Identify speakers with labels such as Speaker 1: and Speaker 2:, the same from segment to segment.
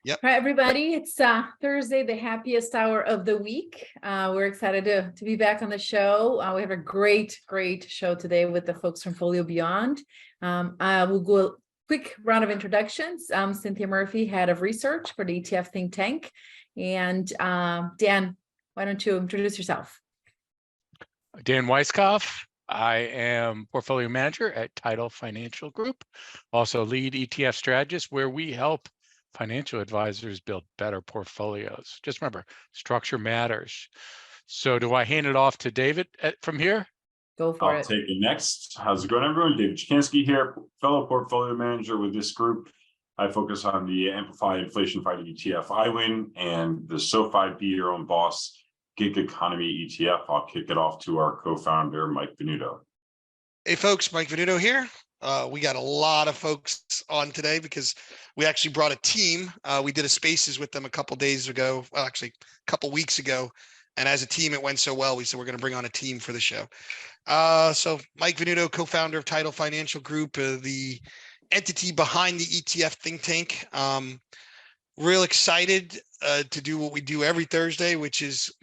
Speaker 1: Yep.
Speaker 2: All right, everybody. It's Thursday, the happiest hour of the week. We're excited to be back on the show. We have a great show today with the folks from FolioBeyond. We'll go a quick round of introductions. Cynthia Murphy, head of research for the ETF Think Tank. And Dan, why don't you introduce yourself?
Speaker 3: Dan Weiskopf. I am portfolio manager at Tidal Financial Group, also lead ETF strategist, where we help financial advisors build better portfolios. Just remember, structure matters. So do I hand it off to David from here?
Speaker 2: Go for it.
Speaker 4: I'll take it next. How's it going, everyone? David Chikansky here, fellow portfolio manager with this group. I focus on the Amplify Inflation Fighting ETF IWIN and the SoFi Be Your Own Boss Gig Economy ETF. I'll kick it off to our co-founder, Mike Venuto.
Speaker 1: Hey folks, Mike Venuto here. We got a lot of folks on today because we actually brought a team. We did a spaces with them a couple days ago, well, actually a couple weeks ago. And as a team, it went so well, we said we're going to bring on a team for the show. So Mike Venuto, co-founder of Tidal Financial Group, the entity behind the ETF Think Tank. Real excited to do what we do every Thursday, which is,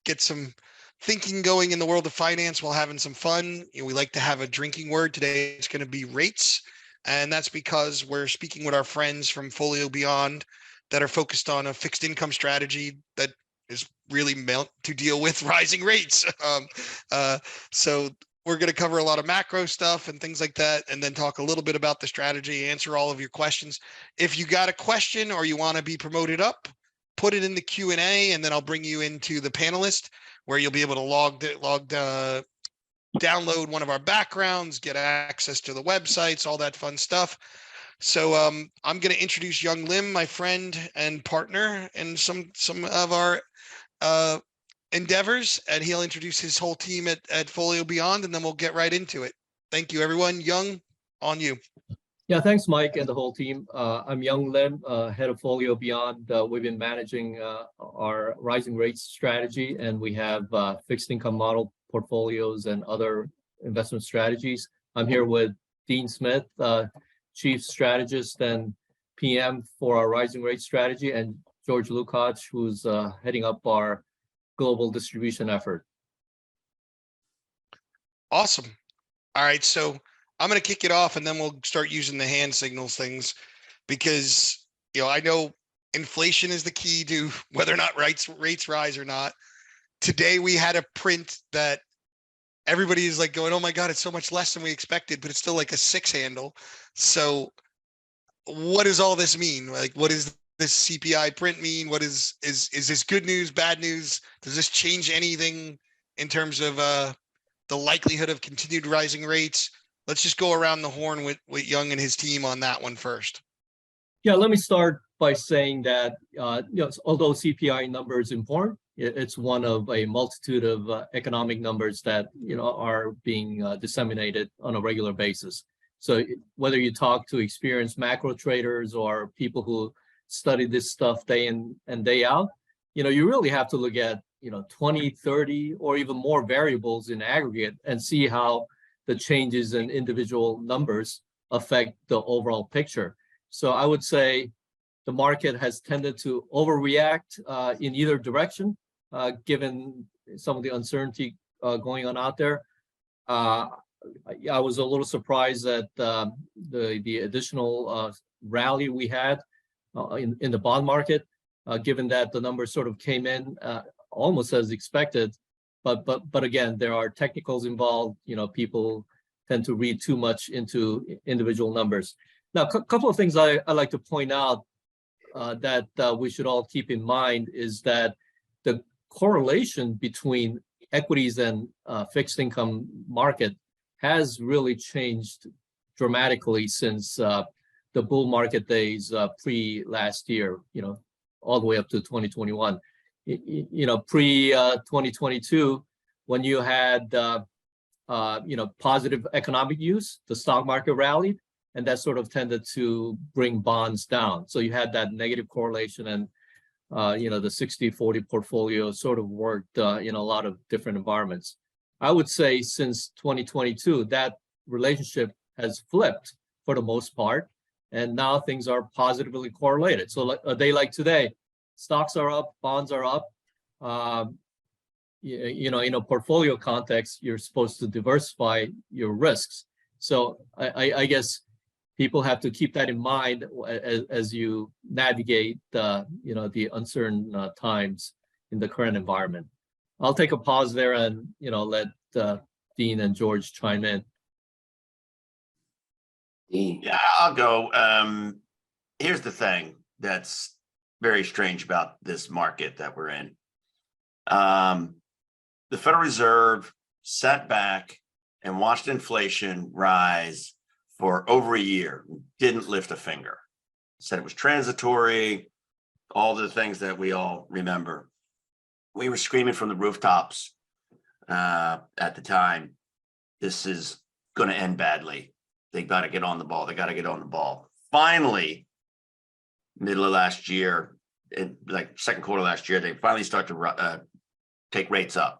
Speaker 1: get some thinking going in the world of finance while having some fun. We like to have a drinking word. Today it's going to be rates. And that's because we're speaking with our friends from FolioBeyond that are focused on a fixed income strategy that is really meant to deal with rising rates. So we're going to cover a lot of macro stuff and things like that, and then talk a little bit about the strategy, answer all of your questions. If you got a question or you want to be promoted up, put it in the Q&A, and then I'll bring you into the panelist where you'll be able to download one of our backgrounds, get access to the websites, all that fun stuff. So I'm going to introduce Yung Lim, my friend and partner, and some of our endeavors, and he'll introduce his whole team at FolioBeyond, and then we'll get right into it. Thank you, everyone. Yung, on you.
Speaker 5: Yeah, thanks, Mike, and the whole team. I'm Yung Lim, head of FolioBeyond. We've been managing our rising rates strategy, and we have fixed income model portfolios and other investment strategies. I'm here with Dean Smith, chief strategist and PM for our rising rate strategy, and George Lucaci, who's heading up our global distribution effort.
Speaker 1: Awesome. All right, so I'm going to kick it off, and then we'll start using the hand signals things, because I know inflation is the key to whether or not rates rise or not. Today we had a print that everybody is like going, "Oh my God, it's so much less than we expected," but it's still like a 6 handle. So what does all this mean? Like, what does this CPI print mean? What is this good news, bad news? Does this change anything in terms of the likelihood of continued rising rates? Let's just go around the horn with Yung and his team on that one first.
Speaker 5: Yeah, let me start by saying that although CPI number is important, it's one of a multitude of economic numbers that are being disseminated on a regular basis. So whether you talk to experienced macro traders or people who study this stuff day in and day out, you really have to look at 20, 30, or even more variables in aggregate and see how the changes in individual numbers affect the overall picture. So I would say the market has tended to overreact in either direction, given some of the uncertainty going on out there. I was a little surprised at the additional rally we had in the bond market, given that the numbers sort of came in almost as expected. But again, there are technicals involved. People tend to read too much into individual numbers. Now, a couple of things I like to point out that we should all keep in mind is that the correlation between equities and fixed income market has really changed dramatically since the bull market days pre last year, all the way up to 2021. Pre 2022, when you had positive economic news, the stock market rallied, and that sort of tended to bring bonds down. So you had that negative correlation, and the 60-40 portfolio sort of worked in a lot of different environments. I would say since 2022, that relationship has flipped for the most part, and now things are positively correlated. So like a day like today, stocks are up, bonds are up. In a portfolio context, you're supposed to diversify your risks. So I guess people have to keep that in mind as you navigate the uncertain times in the current environment. I'll take a pause there and let Dean and George chime in.
Speaker 6: Dean.
Speaker 7: Yeah, I'll go. Here's the thing that's very strange about this market that we're in. The Federal Reserve sat back and watched inflation rise for over a year, didn't lift a finger, said it was transitory, all the things that we all remember. We were screaming from the rooftops at the time, this is going to end badly. They got to get on the ball. They got to get on the ball. Finally, middle of last year, like second quarter last year, they finally start to take rates up.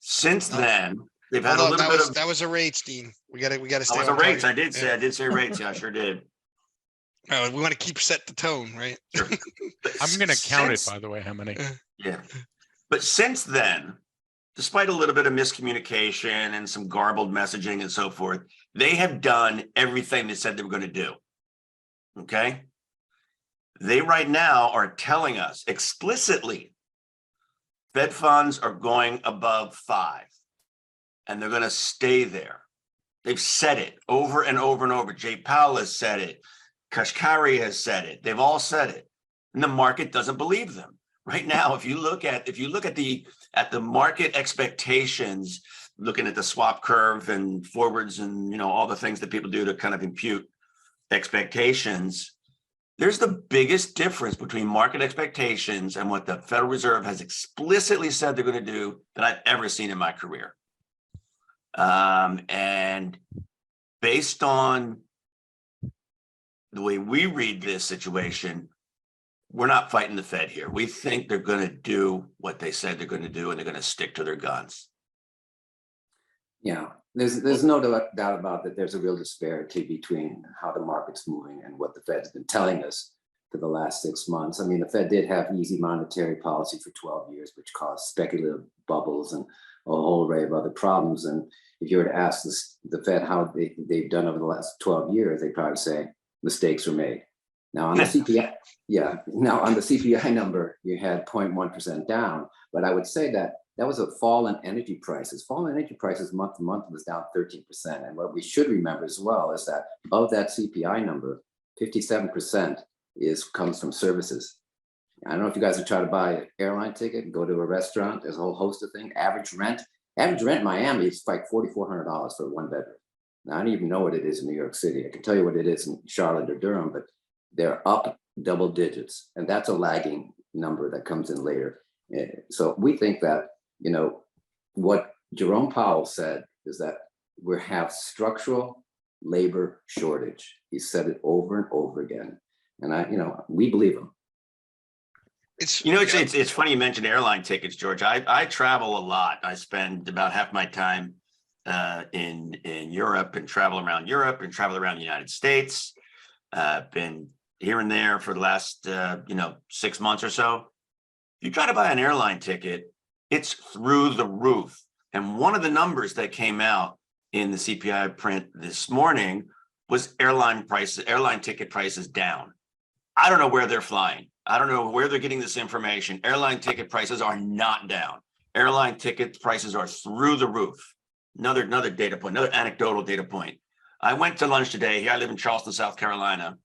Speaker 7: Since then, they've had a little bit of.
Speaker 1: That was a rates, Dean. We got to stay.
Speaker 7: That was a rates. I did say rates. Yeah, I sure did.
Speaker 1: We want to keep set the tone, right?
Speaker 7: Sure.
Speaker 3: I'm going to count it, by the way, how many.
Speaker 7: Yeah. But since then, despite a little bit of miscommunication and some garbled messaging and so forth, they have done everything they said they were going to do. Okay. They right now are telling us explicitly Fed funds are going above 5 and they're going to stay there. They've said it over and over and over. Jay Powell has said it. Kashkari has said it. They've all said it. And the market doesn't believe them. Right now, if you look at the market expectations, looking at the swap curve and forwards and all the things that people do to kind of impute expectations, there's the biggest difference between market expectations and what the Federal Reserve has explicitly said they're going to do that I've ever seen in my career. And based on the way we read this situation, we're not fighting the Fed here. We think they're going to do what they said they're going to do, and they're going to stick to their guns.
Speaker 6: Yeah, there's no doubt about that. There's a real disparity between how the market's moving and what the Fed's been telling us for the last 6 months. I mean, the Fed did have easy monetary policy for 12 years, which caused speculative bubbles and a whole array of other problems. And if you were to ask the Fed how they've done over the last 12 years, they'd probably say mistakes were made. Now on the CPI, now on the CPI number, you had 0.1% down, but I would say that was a fall in energy prices. Fall in energy prices month to month was down 13%. And what we should remember as well is that of that CPI number, 57% comes from services. I don't know if you guys have tried to buy an airline ticket, go to a restaurant, there's a whole host of things. Average rent in Miami is like $4,400 for one bedroom. Now, I don't even know what it is in New York City. I can tell you what it is in Charlotte or Durham, but they're up double digits. And that's a lagging number that comes in later. So we think that, what Jerome Powell said is that we have structural labor shortage. He said it over and over again. And we believe him.
Speaker 7: It's funny you mentioned airline tickets, George. I travel a lot. I spend about half my time in Europe and travel around Europe and travel around the United States. Been here and there for the last 6 months or so. If you try to buy an airline ticket, it's through the roof. And one of the numbers that came out in the CPI print this morning was airline ticket prices down. I don't know where they're flying. I don't know where they're getting this information. Airline ticket prices are not down. Airline ticket prices are through the roof. Another data point, another anecdotal data point. I went to lunch today. Here I live in Charleston, South Carolina.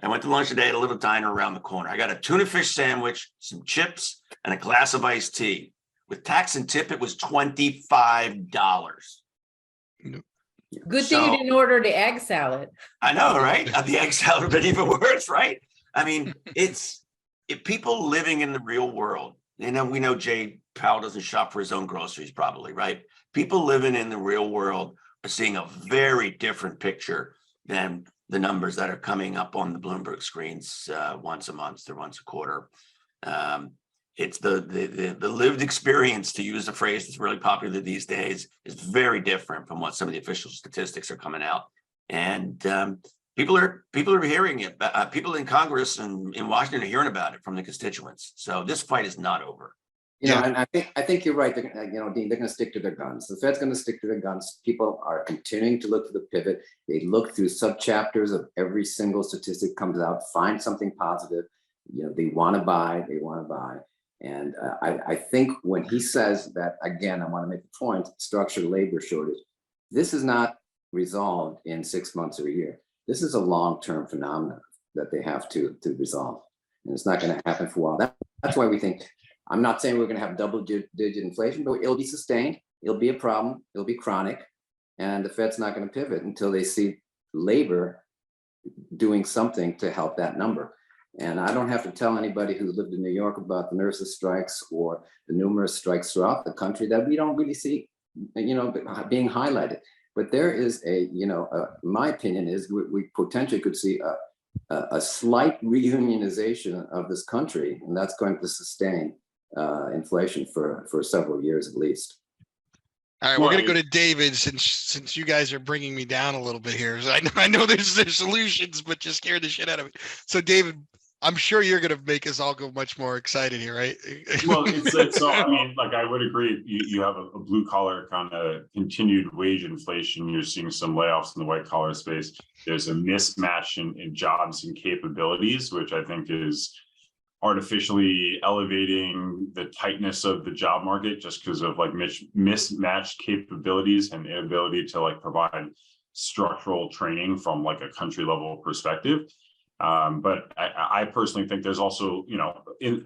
Speaker 7: I went to lunch today at a little diner around the corner. I got a tuna fish sandwich, some chips, and a glass of iced tea. With tax and tip, it was $25.
Speaker 2: Good thing you didn't order the egg salad.
Speaker 7: I know, right? The egg salad would have been even worse, right? I mean, if people living in the real world, we know Jay Powell doesn't shop for his own groceries probably, right? People living in the real world are seeing a very different picture than the numbers that are coming up on the Bloomberg screens once a month or once a quarter. It's the lived experience, to use a phrase that's really popular these days, is very different from what some of the official statistics are coming out. And people are hearing it. People in Congress and in Washington are hearing about it from the constituents. So this fight is not over.
Speaker 6: And I think you're right. Dean, they're going to stick to their guns. The Fed's going to stick to their guns. People are continuing to look to the pivot. They look through sub-chapters of every single statistic comes out, find something positive. They want to buy. They want to buy. And I think when he says that, again, I want to make the point, structured labor shortage, this is not resolved in 6 months or a year. This is a long-term phenomenon that they have to resolve. And it's not going to happen for a while. That's why we think, I'm not saying we're going to have double-digit inflation, but it'll be sustained. It'll be a problem. It'll be chronic. And the Fed's not going to pivot until they see labor doing something to help that number. And I don't have to tell anybody who lived in New York about the nurses' strikes or the numerous strikes throughout the country that we don't really see, being highlighted. But there is my opinion is we potentially could see a slight reunionization of this country, and that's going to sustain inflation for several years at least.
Speaker 1: All right, we're gonna go to David since you guys are bringing me down a little bit here. So I know there's solutions, but just scared the shit out of me. So David, I'm sure you're gonna make us all go much more excited here, right?
Speaker 4: Well, it's so I mean, like I would agree. You have a blue collar kind of continued wage inflation. You're seeing some layoffs in the white collar space. There's a mismatch in jobs and capabilities, which I think is artificially elevating the tightness of the job market just because of like mismatched capabilities and inability to like provide structural training from like a country level perspective. But I personally think there's also,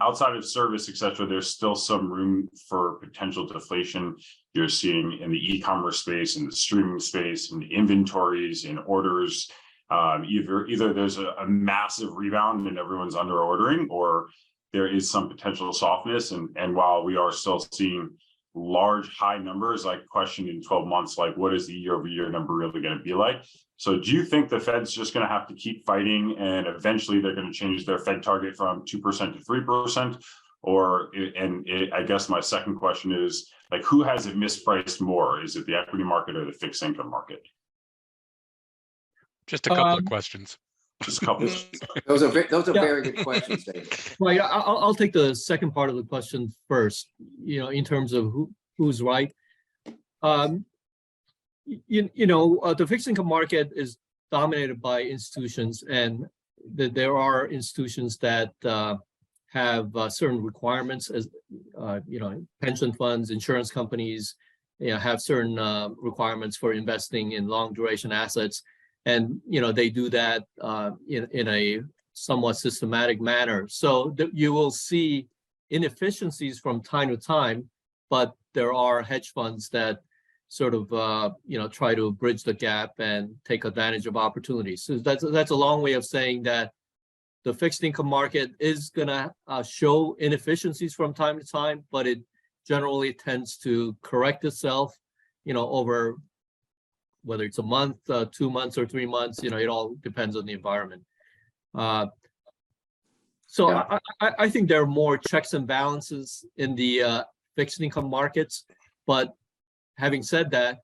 Speaker 4: outside of service, et cetera, there's still some room for potential deflation. You're seeing in the e-commerce space, in the streaming space, in the inventories, in orders. Either there's a massive rebound and everyone's under ordering, or there is some potential softness. And while we are still seeing large high numbers, like question in 12 months, like what is the year-over-year number really going to be like? So do you think the Fed's just going to have to keep fighting and eventually they're going to change their Fed target from 2% to 3%? I guess my second question is, like, who has it mispriced more? Is it the equity market or the fixed income market?
Speaker 3: Just a couple of questions.
Speaker 4: Just a couple.
Speaker 6: Those are very good questions, David.
Speaker 5: Right. I'll take the second part of the question first. In terms of who's right. The fixed income market is dominated by institutions, and there are institutions that have certain requirements, as pension funds, insurance companies, have certain requirements for investing in long duration assets. And they do that in a somewhat systematic manner. So you will see inefficiencies from time to time, but there are hedge funds that sort of try to bridge the gap and take advantage of opportunities. So that's a long way of saying that the fixed income market is going to show inefficiencies from time to time, but it generally tends to correct itself, over whether it's a month, 2 months, or 3 months. It all depends on the environment. So yeah. I think there are more checks and balances in the fixed income markets, but having said that,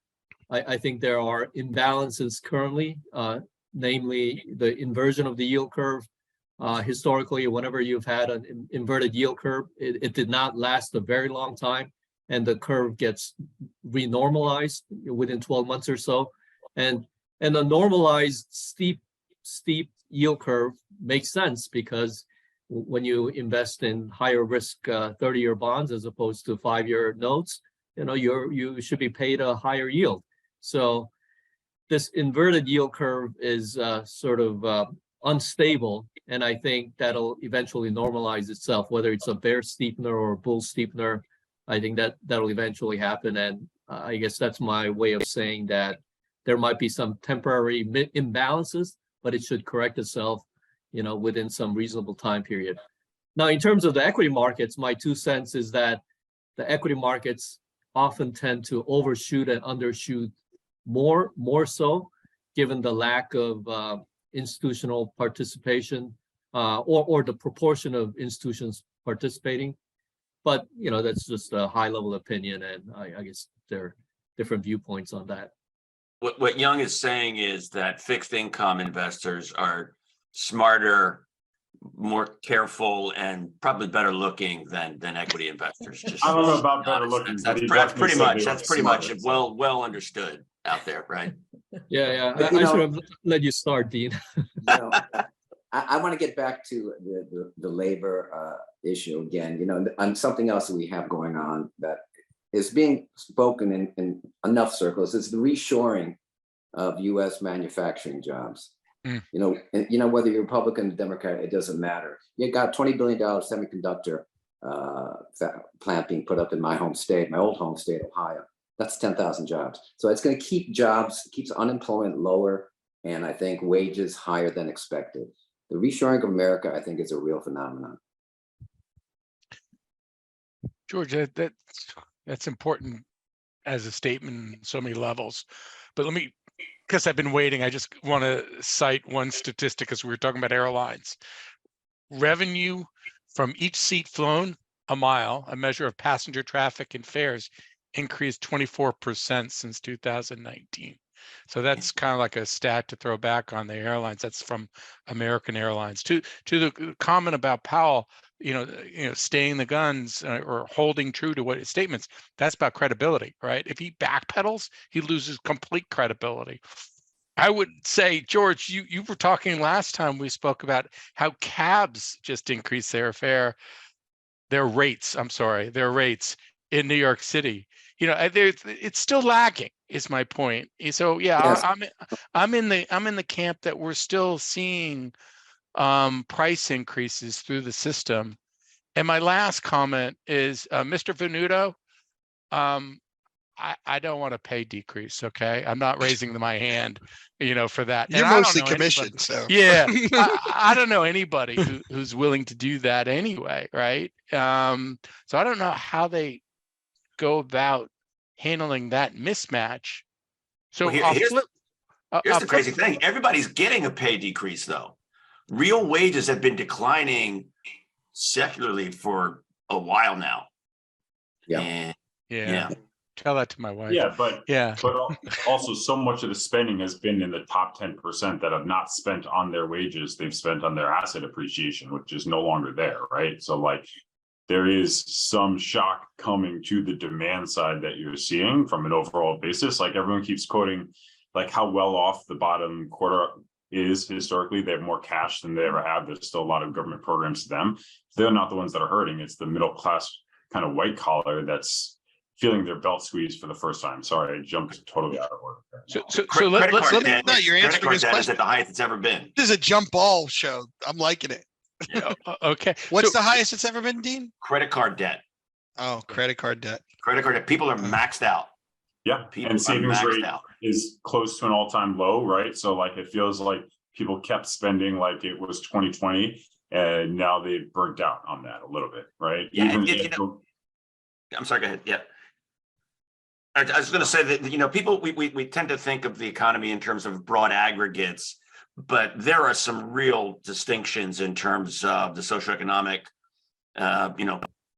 Speaker 5: I think there are imbalances currently, namely the inversion of the yield curve. Historically, whenever you've had an inverted yield curve, it did not last a very long time, and the curve gets renormalized within 12 months or so. And a normalized steep yield curve makes sense, because when you invest in higher risk 30-year bonds as opposed to 5-year notes, you should be paid a higher yield. So this inverted yield curve is sort of unstable, and I think that'll eventually normalize itself, whether it's a bear steepener or a bull steepener. I think that'll eventually happen, and I guess that's my way of saying that there might be some temporary imbalances, but it should correct itself, within some reasonable time period. Now, in terms of the equity markets, my 2 cents is that the equity markets often tend to overshoot and undershoot more so, given the lack of institutional participation or the proportion of institutions participating. But that's just a high level opinion, and I guess there are different viewpoints on that.
Speaker 7: what Young is saying is that fixed income investors are smarter, more careful, and probably better looking than equity investors. Just
Speaker 4: I don't know about better looking, but he definitely said they were
Speaker 7: that's pretty much
Speaker 4: smarter.
Speaker 7: well understood out there, right?
Speaker 5: Yeah.
Speaker 6: But,
Speaker 5: I should have let you start, Dean.
Speaker 6: I want to get back to the labor issue again, and something else that we have going on that is being spoken in enough circles is the reshoring of U.S. manufacturing jobs. Whether you're Republican or Democrat, it doesn't matter. You got $20 billion semiconductor plant being put up in my home state, my old home state, Ohio. That's 10,000 jobs. So it's going to keep jobs, keeps unemployment lower, and I think wages higher than expected. The reshoring of America, I think, is a real phenomenon.
Speaker 3: George, that's important as a statement in so many levels. But because I've been waiting, I just want to cite one statistic because we were talking about airlines. Revenue from each seat flown a mile, a measure of passenger traffic and fares, increased 24% since 2019. So that's kind of like a stat to throw back on the airlines. That's from American Airlines. To the comment about Powell, staying the guns or holding true to what his statements, that's about credibility, right? If he backpedals, he loses complete credibility. I would say, George, you were talking last time we spoke about how cabs just increased their rates in New York City. It's still lagging, is my point. So yeah, yes. I'm in the camp that we're still seeing price increases through the system. And my last comment is, Mr. Venuto, I don't want a pay decrease. Okay, I'm not raising my hand, for that.
Speaker 1: You're mostly commissioned, so
Speaker 3: yeah, I don't know anybody who's willing to do that anyway, right? So I don't know how they go about handling that mismatch. So
Speaker 7: here's the crazy thing: everybody's getting a pay decrease, though. Real wages have been declining secularly for a while now.
Speaker 3: Yeah. Tell that to my wife.
Speaker 4: But also so much of the spending has been in the top 10% that have not spent on their wages. They've spent on their asset appreciation, which is no longer there, right? So there is some shock coming to the demand side that you're seeing from an overall basis. Everyone keeps quoting how well off the bottom quarter is historically. They have more cash than they ever have. There's still a lot of government programs to them. They're not the ones that are hurting. It's the middle class kind of white collar that's feeling their belt squeezed for the first time. Sorry, I jumped totally out of order.
Speaker 7: So let me know you're answering this question at the highest it's ever been.
Speaker 1: This is a jump ball show. I'm liking it.
Speaker 3: Yeah. Okay.
Speaker 1: What's the highest it's ever been, Dean?
Speaker 7: Credit card debt.
Speaker 1: Oh, credit card debt.
Speaker 7: Credit card debt. People are maxed out.
Speaker 4: Yeah, and savings rate is close to an all-time low, right? So it feels like people kept spending like it was 2020, and now they've burnt out on that a little bit, right?
Speaker 7: Yeah, I'm sorry. Go ahead. Yeah. I was going to say that, people, we tend to think of the economy in terms of broad aggregates, but there are some real distinctions in terms of the socioeconomic,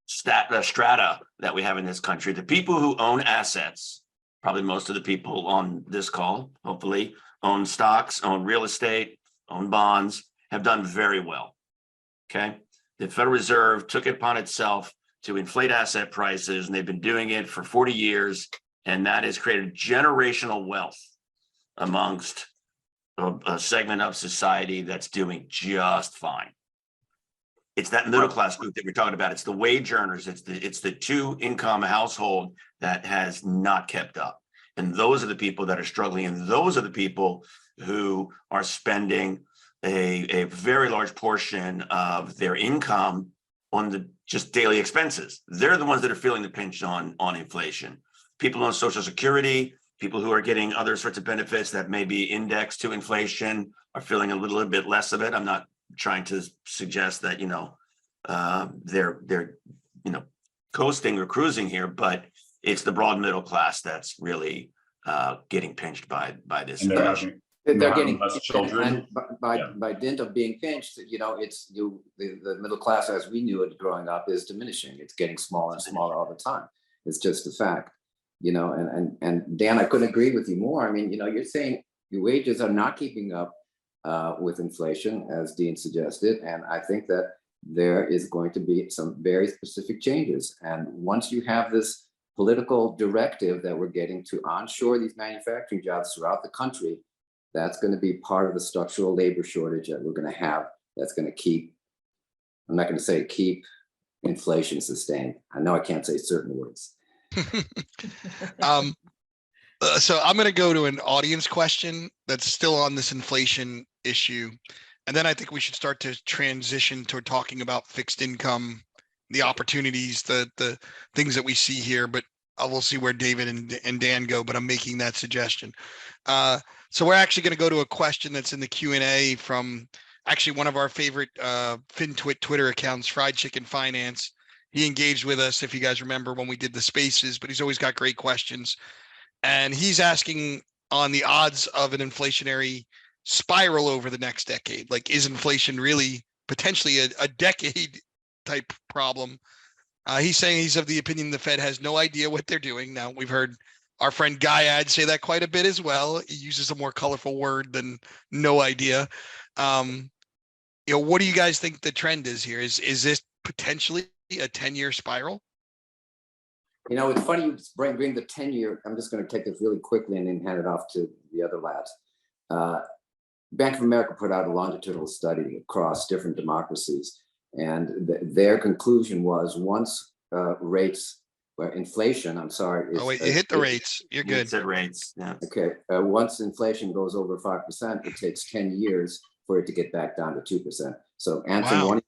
Speaker 7: strata that we have in this country. The people who own assets, probably most of the people on this call, hopefully, own stocks, own real estate, own bonds, have done very well. Okay. The Federal Reserve took it upon itself to inflate asset prices, and they've been doing it for 40 years. And that has created generational wealth amongst a segment of society that's doing just fine. It's that middle class group that we're talking about. It's the wage earners. It's the two income household that has not kept up. And those are the people that are struggling. And those are the people who are spending a very large portion of their income on the just daily expenses. They're the ones that are feeling the pinch on inflation. People on Social Security, people who are getting other sorts of benefits that may be indexed to inflation are feeling a little bit less of it. I'm not trying to suggest that, they're coasting or cruising here, but it's the broad middle class that's really getting pinched by this.
Speaker 6: They're getting less children, and by dint of being pinched, it's the middle class as we knew it growing up is diminishing. It's getting smaller and smaller all the time. It's just a fact. and Dan, I couldn't agree with you more. I mean, you're saying your wages are not keeping up with inflation, as Dean suggested, and I think that there is going to be some very specific changes. And once you have this political directive that we're getting to onshore these manufacturing jobs throughout the country, that's going to be part of the structural labor shortage that we're going to have. That's going to keep, I'm not going to say keep inflation sustained. I know I can't say certain words.
Speaker 1: So I'm going to go to an audience question that's still on this inflation issue. And then I think we should start to transition toward talking about fixed income, the opportunities, the things that we see here. But we'll see where David and Dan go, but I'm making that suggestion. So we're actually going to go to a question that's in the Q&A from actually one of our favorite FinTwit Twitter accounts, Fried Chicken Finance. He engaged with us, if you guys remember, when we did the spaces, but he's always got great questions. And he's asking on the odds of an inflationary spiral over the next decade. Like, is inflation really potentially a decade type problem? He's saying he's of the opinion the Fed has no idea what they're doing. Now, we've heard our friend Guyad say that quite a bit as well. He uses a more colorful word than no idea. What do you guys think the trend is here? Is this potentially a 10-year spiral?
Speaker 6: It's funny you bring the 10-year. I'm just going to take this really quickly and then hand it off to the other labs. Bank of America put out a longitudinal study across different democracies, and their conclusion was once inflation, I'm sorry.
Speaker 1: You hit the rates. You're good.
Speaker 7: Said rates. Yeah.
Speaker 6: Okay. Once inflation goes over 5%, it takes 10 years for it to get back down to 2%. So answering one,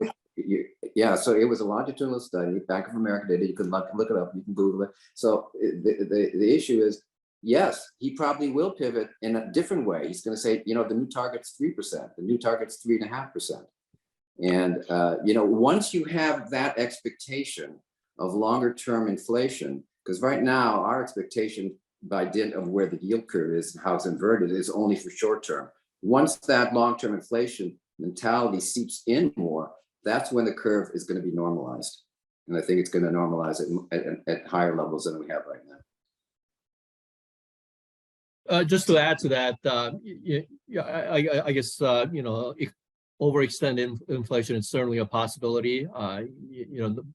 Speaker 6: so it was a longitudinal study. Bank of America did it. You can look it up. You can Google it. So the issue is, yes, he probably will pivot in a different way. He's going to say, the new target's 3%. The new target's 3.5%. And, once you have that expectation of longer term inflation, because right now our expectation by dint of where the yield curve is and how it's inverted is only for short term. Once that long-term inflation mentality seeps in more, that's when the curve is going to be normalized. And I think it's going to normalize at higher levels than we have right now.
Speaker 5: Just to add to that, I guess, overextended inflation is certainly a possibility,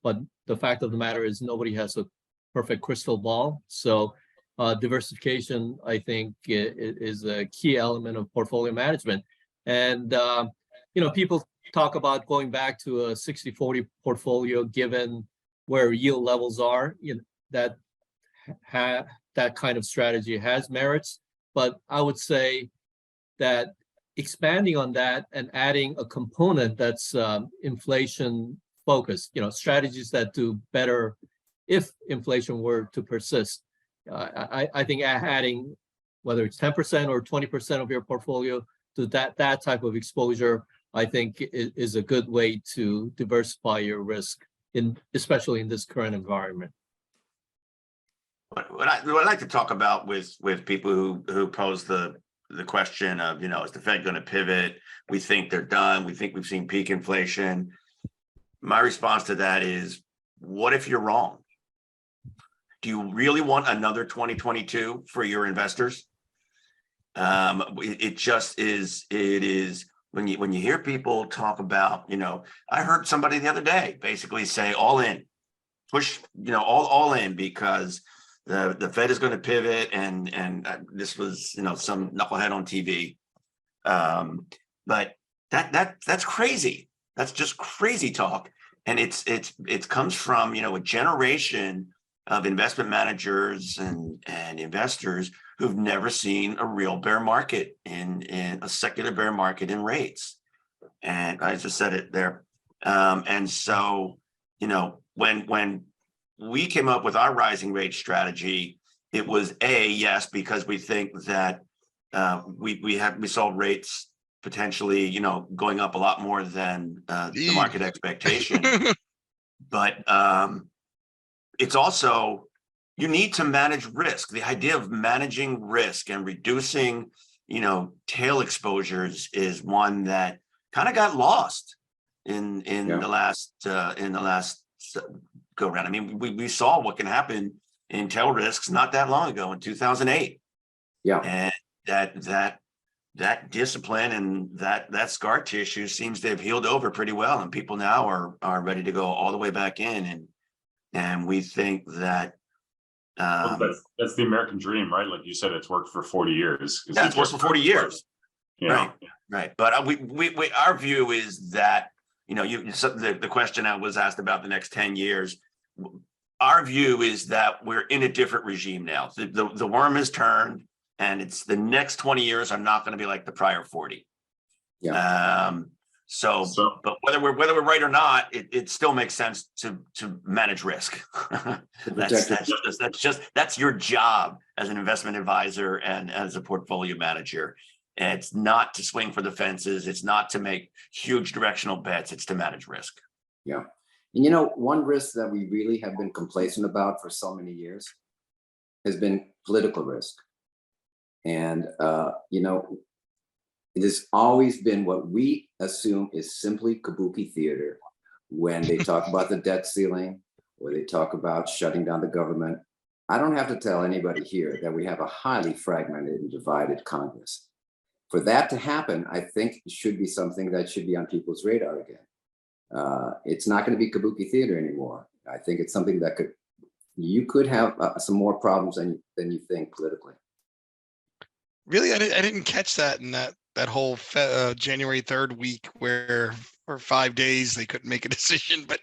Speaker 5: but the fact of the matter is nobody has a perfect crystal ball. So diversification, I think, is a key element of portfolio management. And, people talk about going back to a 60-40 portfolio, given where yield levels are, that kind of strategy has merits. But I would say that expanding on that and adding a component that's inflation focused, strategies that do better if inflation were to persist. I think adding, whether it's 10% or 20% of your portfolio to that type of exposure, I think is a good way to diversify your risk, especially in this current environment.
Speaker 7: What I'd like to talk about with people who pose the question of, is the Fed going to pivot? We think they're done. We think we've seen peak inflation. My response to that is, what if you're wrong? Do you really want another 2022 for your investors? It is when you hear people talk about, I heard somebody the other day basically say all in, push, all in, because the Fed is going to pivot, and this was, some knucklehead on TV. But that's crazy. That's just crazy talk. And it comes from, a generation of investment managers and investors who've never seen a real bear market in a secular bear market in rates. And I just said it there. And so, when we came up with our rising rate strategy, it was yes, because we think that we saw rates potentially, going up a lot more than the market expectation. But it's also, you need to manage risk. The idea of managing risk and reducing, tail exposures is one that kind of got lost in the last go around. I mean, we saw what can happen in tail risks not that long ago in 2008.
Speaker 6: Yeah.
Speaker 7: And that discipline and that scar tissue seems to have healed over pretty well, and people now are ready to go all the way back in, and we think that
Speaker 4: that's the American dream, right? Like you said, it's worked for 40 years.
Speaker 7: Yeah, it's worked for 40 years.
Speaker 4: Yeah.
Speaker 7: Right. But we our view is that, the question I was asked about the next 10 years. Our view is that we're in a different regime now. The worm has turned, and it's the next 20 years are not going to be like the prior 40.
Speaker 6: Yeah.
Speaker 7: But whether we're right or not, it still makes sense to manage risk. That's your job as an investment advisor and as a portfolio manager. And it's not to swing for the fences. It's not to make huge directional bets. It's to manage risk.
Speaker 6: Yeah. And one risk that we really have been complacent about for so many years has been political risk. And, it has always been what we assume is simply kabuki theater when they talk about the debt ceiling or they talk about shutting down the government. I don't have to tell anybody here that we have a highly fragmented and divided Congress. For that to happen, I think it should be something that should be on people's radar again. It's not going to be kabuki theater anymore. I think it's something that you could have some more problems than you think politically.
Speaker 1: Really, I didn't catch that in that whole January 3rd week where for 5 days they couldn't make a decision. But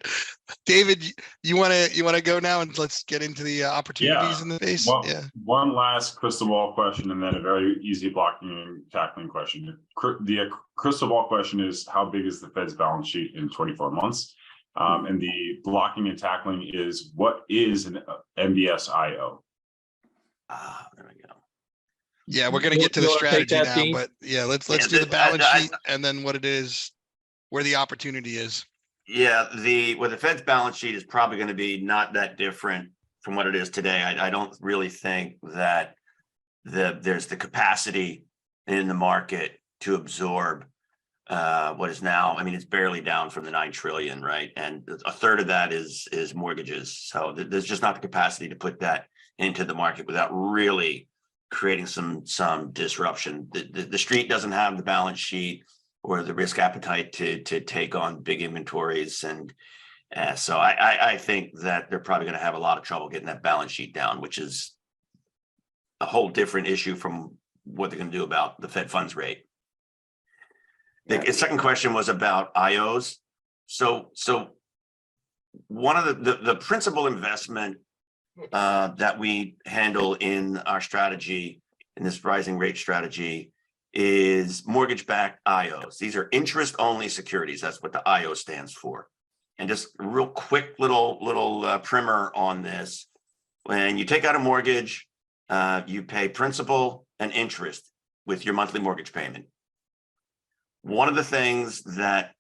Speaker 1: David, you want to go now and let's get into the opportunities in the space.
Speaker 4: Well,
Speaker 1: yeah.
Speaker 4: One last crystal ball question, and then a very easy blocking and tackling question. The crystal ball question is, how big is the Fed's balance sheet in 24 months? And the blocking and tackling is, what is an MBS IO?
Speaker 7: There we go.
Speaker 1: Yeah, we're going to get to the strategy now, but yeah, let's do the balance sheet and then what it is, where the opportunity is.
Speaker 7: Yeah, the Fed's balance sheet is probably going to be not that different from what it is today. I don't really think that there's the capacity in the market to absorb what is now, it's barely down from the 9 trillion, right? And a third of that is mortgages. So there's just not the capacity to put that into the market without really creating some disruption. The street doesn't have the balance sheet or the risk appetite to take on big inventories. And so I think that they're probably going to have a lot of trouble getting that balance sheet down, which is a whole different issue from what they're going to do about the Fed funds rate. The second question was about IOs. So one of the principal investment that we handle in our strategy, in this rising rate strategy, is mortgage-backed IOs. These are interest-only securities. That's what the IO stands for. And just a real quick little primer on this. When you take out a mortgage, you pay principal and interest with your monthly mortgage payment. One of the things that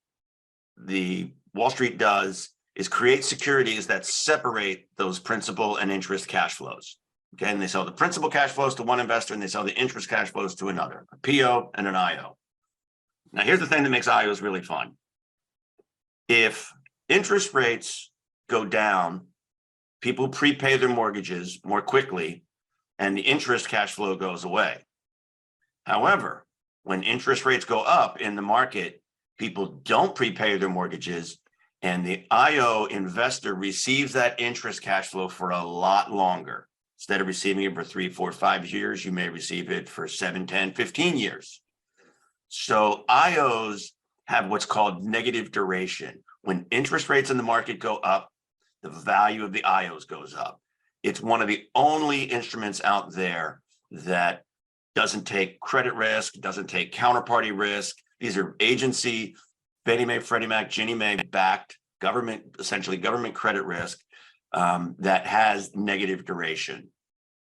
Speaker 7: the Wall Street does is create securities that separate those principal and interest cash flows. Okay, and they sell the principal cash flows to one investor and they sell the interest cash flows to another, a PO and an IO. Now, here's the thing that makes IOs really fun. If interest rates go down, people prepay their mortgages more quickly and the interest cash flow goes away. However, when interest rates go up in the market, people don't prepay their mortgages, and the IO investor receives that interest cash flow for a lot longer. Instead of receiving it for 3, 4, 5 years, you may receive it for 7, 10, 15 years. So IOs have what's called negative duration. When interest rates in the market go up, the value of the IOs goes up. It's one of the only instruments out there that doesn't take credit risk, doesn't take counterparty risk. These are agency, Fannie Mae, Freddie Mac, Ginnie Mae backed government, essentially government credit risk that has negative duration.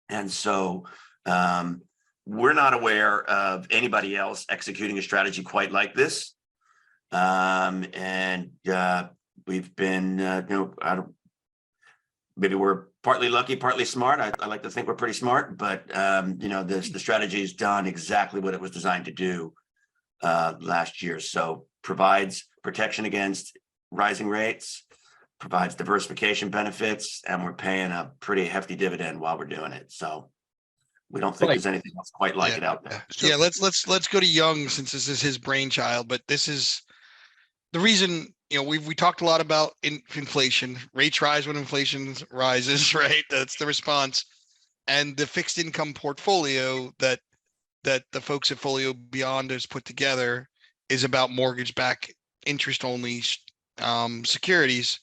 Speaker 7: And so we're not aware of anybody else executing a strategy quite like this. We've been, maybe we're partly lucky, partly smart. I like to think we're pretty smart, but the strategy has done exactly what it was designed to do last year. So provides protection against rising rates, provides diversification benefits, and we're paying a pretty hefty dividend while we're doing it. So we don't think there's anything else quite like it out there.
Speaker 1: Yeah, let's go to Yung, since this is his brainchild, but this is the reason, we talked a lot about inflation. Rates rise when inflation rises, right? That's the response. And the fixed income portfolio that the folks at FolioBeyond has put together is about mortgage-backed interest-only securities.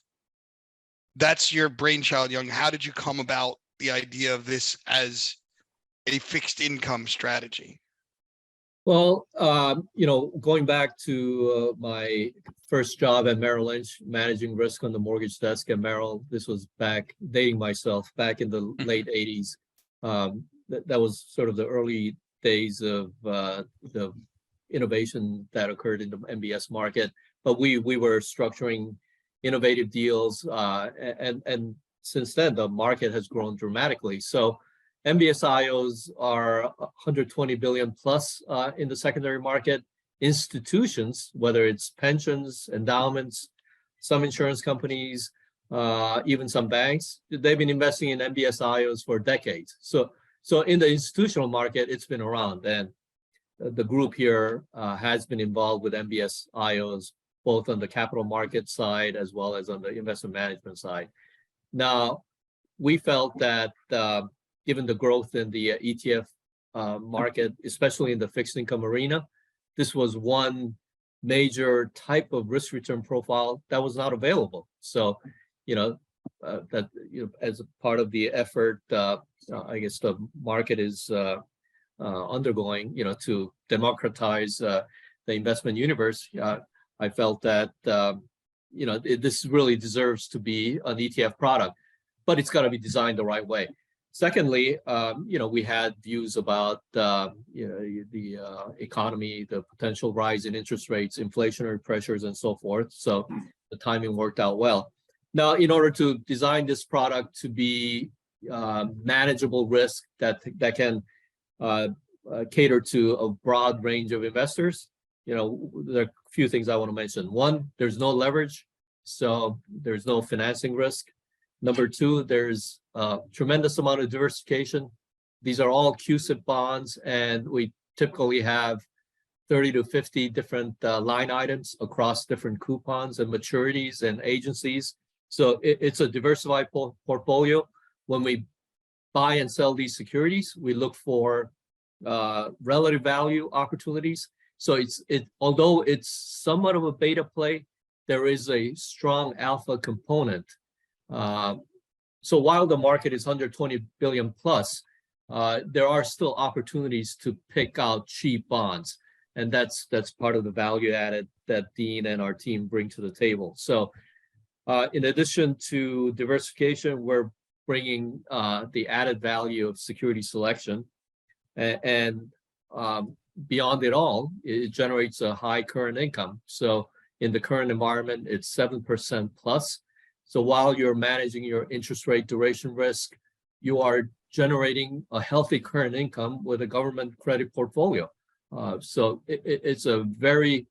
Speaker 1: That's your brainchild, Yung. How did you come about the idea of this as a fixed income strategy?
Speaker 5: Well, going back to my first job at Merrill Lynch, managing risk on the mortgage desk at Merrill, this was dating myself, back in the late 80s. That was sort of the early days of the innovation that occurred in the MBS market. But we were structuring innovative deals, and since then the market has grown dramatically. So MBS IOs are 120 billion plus in the secondary market. Institutions, whether it's pensions, endowments, some insurance companies, even some banks, they've been investing in MBS IOs for decades. So in the institutional market, it's been around, and the group here has been involved with MBS IOs, both on the capital market side as well as on the investment management side. Now, we felt that given the growth in the ETF market, especially in the fixed income arena, this was one major type of risk return profile that was not available. So, as a part of the effort, I guess the market is undergoing, to democratize the investment universe. I felt that this really deserves to be an ETF product, but it's got to be designed the right way. Secondly, we had views about the economy, the potential rise in interest rates, inflationary pressures, and so forth. So the timing worked out well. Now, in order to design this product to be manageable risk that can cater to a broad range of investors, there are a few things I want to mention. One, there's no leverage, so there's no financing risk. Number two, there's a tremendous amount of diversification. These are all CUSIP bonds, and we typically have 30 to 50 different line items across different coupons and maturities and agencies. So it's a diversified portfolio. When we buy and sell these securities, we look for relative value opportunities. So although it's somewhat of a beta play, there is a strong alpha component. So while the market is 120 billion plus, there are still opportunities to pick out cheap bonds, and that's part of the value added that Dean and our team bring to the table. So in addition to diversification, we're bringing the added value of security selection, and beyond it all, it generates a high current income. So in the current environment, it's 7% plus. So while you're managing your interest rate duration risk, you are generating a healthy current income with a government credit portfolio. So it's a very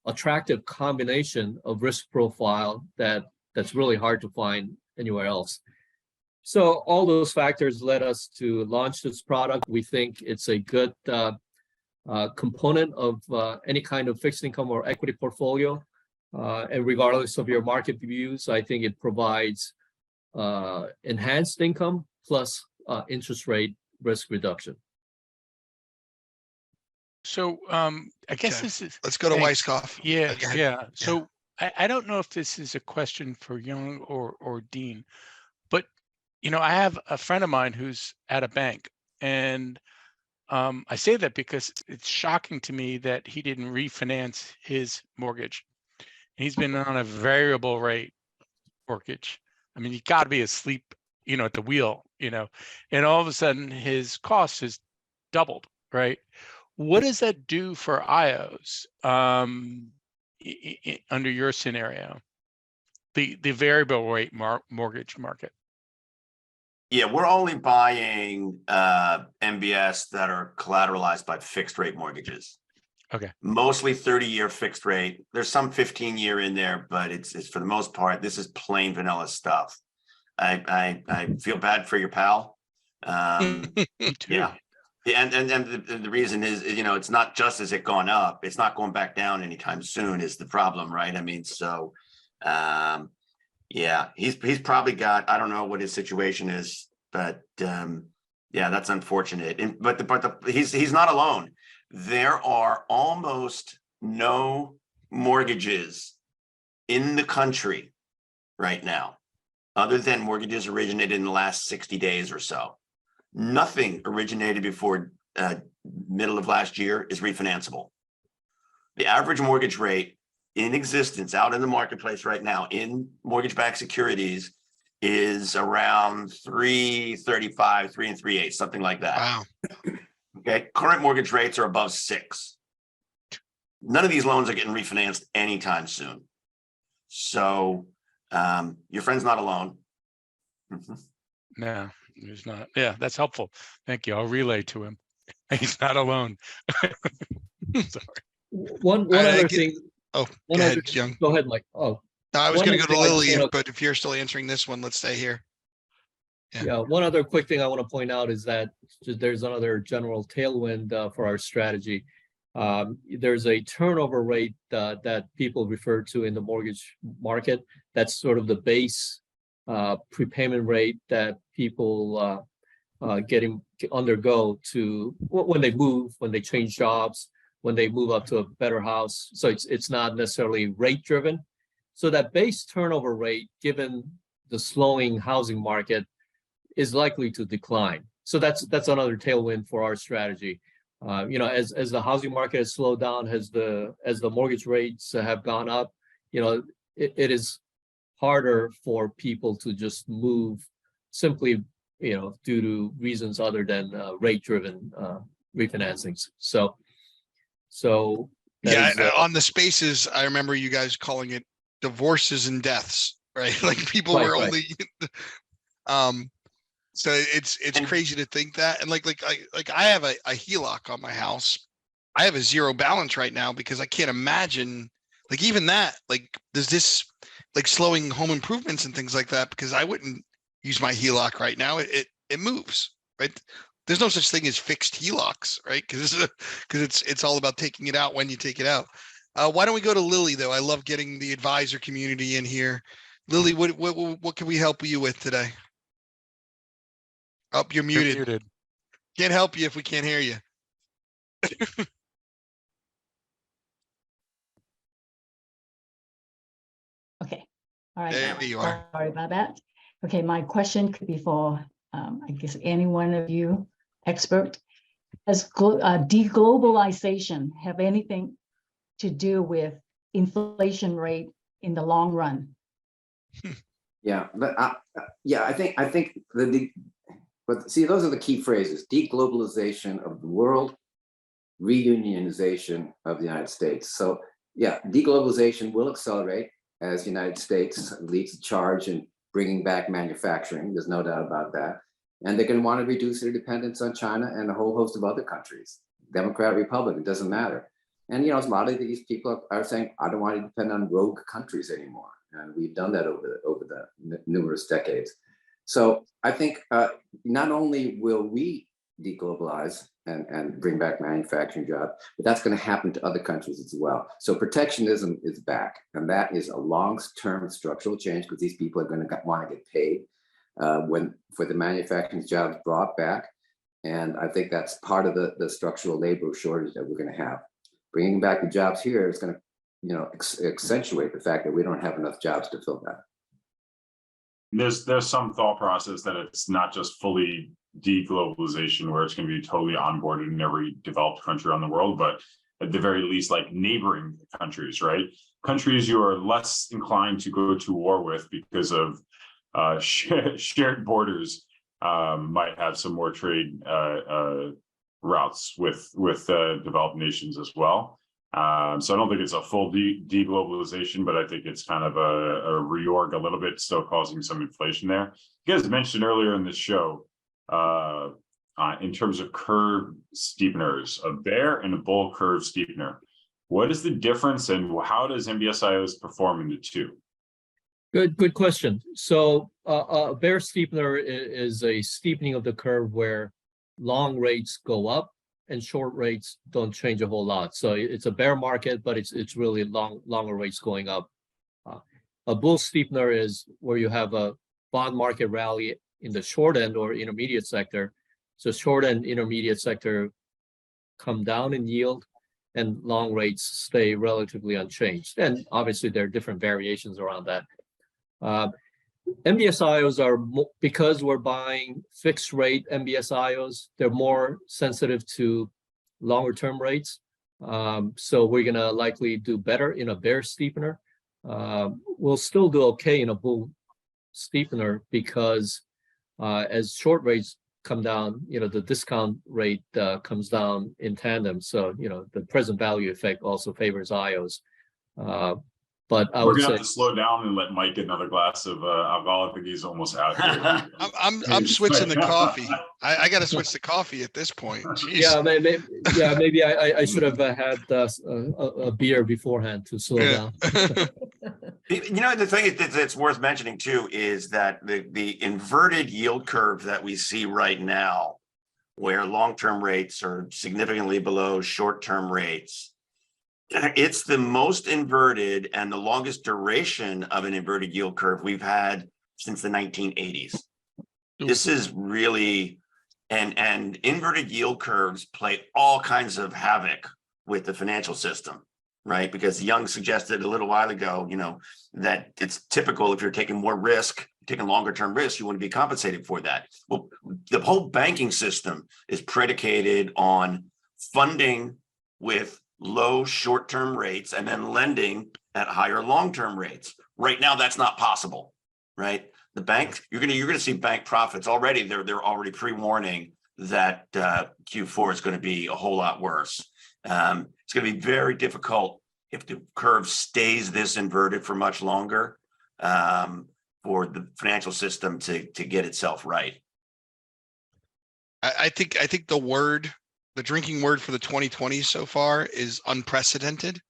Speaker 5: attractive combination of risk profile that's really hard to find anywhere else. So all those factors led us to launch this product. We think it's a good component of any kind of fixed income or equity portfolio. And regardless of your market views, I think it provides enhanced income plus interest rate risk reduction.
Speaker 3: So I guess this is.
Speaker 1: Let's go to Weisskopf.
Speaker 3: Yeah. So I don't know if this is a question for Yung or Dean, but I have a friend of mine who's at a bank, and I say that because it's shocking to me that he didn't refinance his mortgage. He's been on a variable rate mortgage. I mean, you got to be asleep, at the wheel, and all of a sudden his cost has doubled, right? What does that do for IOs under your scenario, the variable rate mortgage market?
Speaker 7: Yeah, we're only buying MBS that are collateralized by fixed rate mortgages.
Speaker 3: Okay.
Speaker 7: Mostly 30-year fixed rate. There's some 15-year in there, but it's for the most part, this is plain vanilla stuff. I feel bad for your pal.
Speaker 3: Me too.
Speaker 7: Yeah. And the reason is, it's not just as it gone up, it's not going back down anytime soon is the problem, right? I mean, so yeah, he's probably got, I don't know what his situation is, but yeah, that's unfortunate. But he's not alone. There are almost no mortgages in the country right now, other than mortgages originated in the last 60 days or so. Nothing originated before middle of last year is refinanceable. The average mortgage rate in existence out in the marketplace right now in mortgage-backed securities is around 3.35, 3 3/8, something like that.
Speaker 1: Wow.
Speaker 7: Okay, current mortgage rates are above 6. None of these loans are getting refinanced anytime soon. So your friend's not alone.
Speaker 3: No, he's not. Yeah, that's helpful. Thank you. I'll relay to him. He's not alone. Sorry.
Speaker 5: One
Speaker 1: right,
Speaker 5: other thing.
Speaker 1: Oh,
Speaker 5: One
Speaker 1: go
Speaker 5: other,
Speaker 1: ahead, Young.
Speaker 5: go ahead, Mike. Oh,
Speaker 1: No, I was
Speaker 5: one
Speaker 1: going to go
Speaker 5: other
Speaker 1: to
Speaker 5: thing I
Speaker 1: Lily,
Speaker 5: wanna-
Speaker 1: but if you're still answering this one, let's stay here.
Speaker 5: Yeah, one other quick thing I want to point out is that there's another general tailwind for our strategy. There's a turnover rate that people refer to in the mortgage market. That's sort of the base prepayment rate that people undergo to when they move, when they change jobs, when they move up to a better house. So it's not necessarily rate driven. So that base turnover rate, given the slowing housing market, is likely to decline. So that's another tailwind for our strategy. As the housing market has slowed down, as the mortgage rates have gone up, it is harder for people to just move simply, due to reasons other than rate-driven refinancings. So
Speaker 1: Yeah,
Speaker 5: is,
Speaker 1: on the spaces, I remember you guys calling it divorces and deaths, right? Like people
Speaker 5: Right,
Speaker 1: were
Speaker 5: right.
Speaker 1: only, so it's crazy to think that. And like I have a HELOC on my house. I have a zero balance right now because I can't imagine, like even that, like does this like slowing home improvements and things like that, because I wouldn't use my HELOC right now. It moves, right? There's no such thing as fixed HELOCs, right? Because it's all about taking it out when you take it out. Why don't we go to Lily though? I love getting the advisor community in here. Lily, what can we help you with today? Oh, you're
Speaker 3: You're
Speaker 1: muted.
Speaker 3: muted.
Speaker 1: Can't help you if we can't hear you.
Speaker 8: Okay, all right.
Speaker 1: There you are.
Speaker 8: Sorry about that. Okay, my question could be for, I guess, any one of you expert. Does deglobalization have anything to do with inflation rate in the long run?
Speaker 6: Yeah, but I think but see, those are the key phrases: deglobalization of the world, reunionization of the United States. So yeah, deglobalization will accelerate as the United States leads the charge in bringing back manufacturing. There's no doubt about that. And they're going to want to reduce their dependence on China and a whole host of other countries, Democrat, Republican, it doesn't matter. And a lot of these people are saying, I don't want to depend on rogue countries anymore. And we've done that over the numerous decades. So I think not only will we deglobalize and bring back manufacturing jobs, but that's going to happen to other countries as well. So protectionism is back, and that is a long-term structural change because these people are going to want to get paid for the manufacturing jobs brought back. And I think that's part of the structural labor shortage that we're going to have. Bringing back the jobs here is going to accentuate the fact that we don't have enough jobs to fill that.
Speaker 4: There's some thought process that it's not just fully deglobalization where it's going to be totally onboarded in every developed country around the world, but at the very least, like neighboring countries, right? Countries you are less inclined to go to war with because of shared borders might have some more trade routes with developed nations as well. So I don't think it's a full deglobalization, but I think it's kind of a reorg a little bit, still causing some inflation there. You guys mentioned earlier in this show in terms of curve steepeners, a bear and a bull curve steepener. What is the difference, and how does MBSIOs perform in the two?
Speaker 5: Good question. So a bear steepener is a steepening of the curve where long rates go up and short rates don't change a whole lot. So it's a bear market, but it's really longer rates going up. A bull steepener is where you have a bond market rally in the short end or intermediate sector. So short and intermediate sector come down in yield and long rates stay relatively unchanged. And obviously there are different variations around that. MBSIOs are, because we're buying fixed rate MBSIOs, they're more sensitive to longer term rates. So we're gonna likely do better in a bear steepener. We'll still do okay in a bull steepener because as short rates come down, the discount rate comes down in tandem. So, the present value effect also favors IOs. But I
Speaker 4: We're
Speaker 5: would
Speaker 4: gonna
Speaker 5: say
Speaker 4: have to slow down and let Mike get another glass of alcohol. I think he's almost out here.
Speaker 1: I'm switching to coffee. I got to switch to coffee at this point. Jeez.
Speaker 5: Maybe I should have had a beer beforehand to slow down.
Speaker 7: The thing that's worth mentioning too is that the inverted yield curve that we see right now, where long-term rates are significantly below short-term rates, it's the most inverted and the longest duration of an inverted yield curve we've had since the 1980s. This is really, and inverted yield curves play all kinds of havoc with the financial system, right? Because Young suggested a little while ago, that it's typical if you're taking more risk, taking longer term risks, you want to be compensated for that. Well, the whole banking system is predicated on funding with low short-term rates and then lending at higher long-term rates. Right now, that's not possible, right? The bank, you're gonna see bank profits already. They're already pre-warning that Q4 is going to be a whole lot worse. It's going to be very difficult if the curve stays this inverted for much longer for the financial system to get itself right.
Speaker 1: I think the drinking word for the 2020s so far is unprecedented,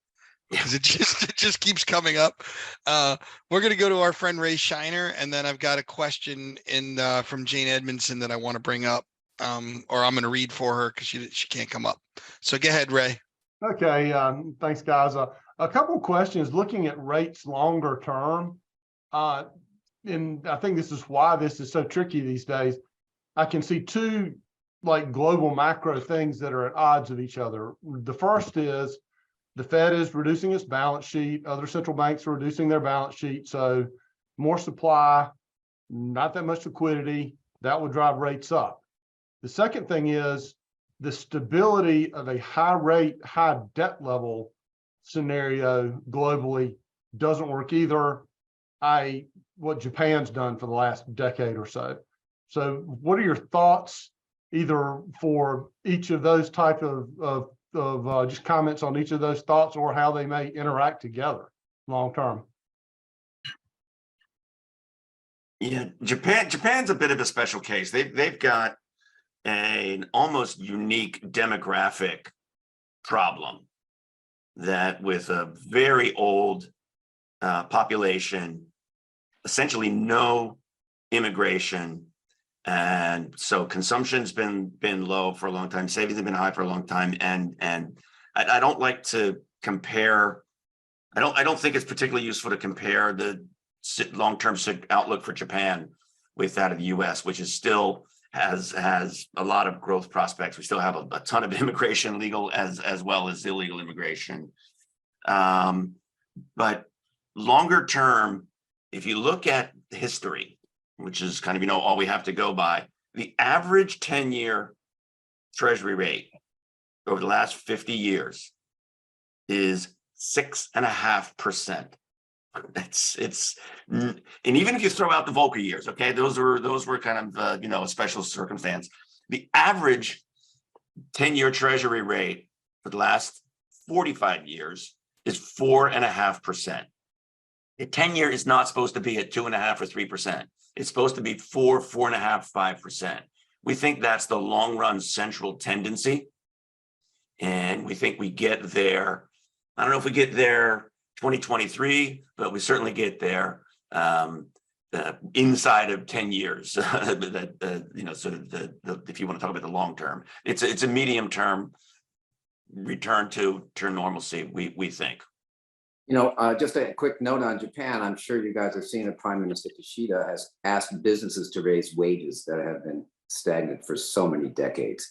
Speaker 1: because it just keeps coming up. We're going to go to our friend Ray Shiner, and then I've got a question from Jane Edmondson that I want to bring up, or I'm going to read for her because she can't come up. So go ahead, Ray.
Speaker 9: Okay, thanks, guys. A couple of questions looking at rates longer term, and I think this is why this is so tricky these days. I can see two global macro things that are at odds of each other. The first is the Fed is reducing its balance sheet. Other central banks are reducing their balance sheet. So more supply, not that much liquidity, that would drive rates up. The second thing is the stability of a high rate, high debt level scenario globally doesn't work either. What Japan's done for the last decade or so. So what are your thoughts either for each of those type of just comments on each of those thoughts, or how they may interact together long term?
Speaker 7: Yeah, Japan's a bit of a special case. They've got an almost unique demographic problem, that with a very old population, essentially no immigration. And so consumption's been low for a long time. Savings have been high for a long time. And I don't like to compare. I don't think it's particularly useful to compare the long-term outlook for Japan with that of the U.S., which is still has a lot of growth prospects. We still have a ton of immigration, legal as well as illegal immigration. But longer term, if you look at history, which is kind of, all we have to go by, the average 10-year treasury rate over the last 50 years is 6.5%. And even if you throw out the Volcker years, okay, those were kind of a special circumstance. The average 10-year treasury rate for the last 45 years is 4.5%. The 10-year is not supposed to be at 2.5 or 3%. It's supposed to be 4.5, 5%. We think that's the long run central tendency. And we think we get there. I don't know if we get there 2023, but we certainly get there inside of 10 years. You know, sort of if you want to talk about the long term, it's a medium term return to normalcy, we think.
Speaker 6: You know, just a quick note on Japan. I'm sure you guys have seen that Prime Minister Kishida has asked businesses to raise wages that have been stagnant for so many decades.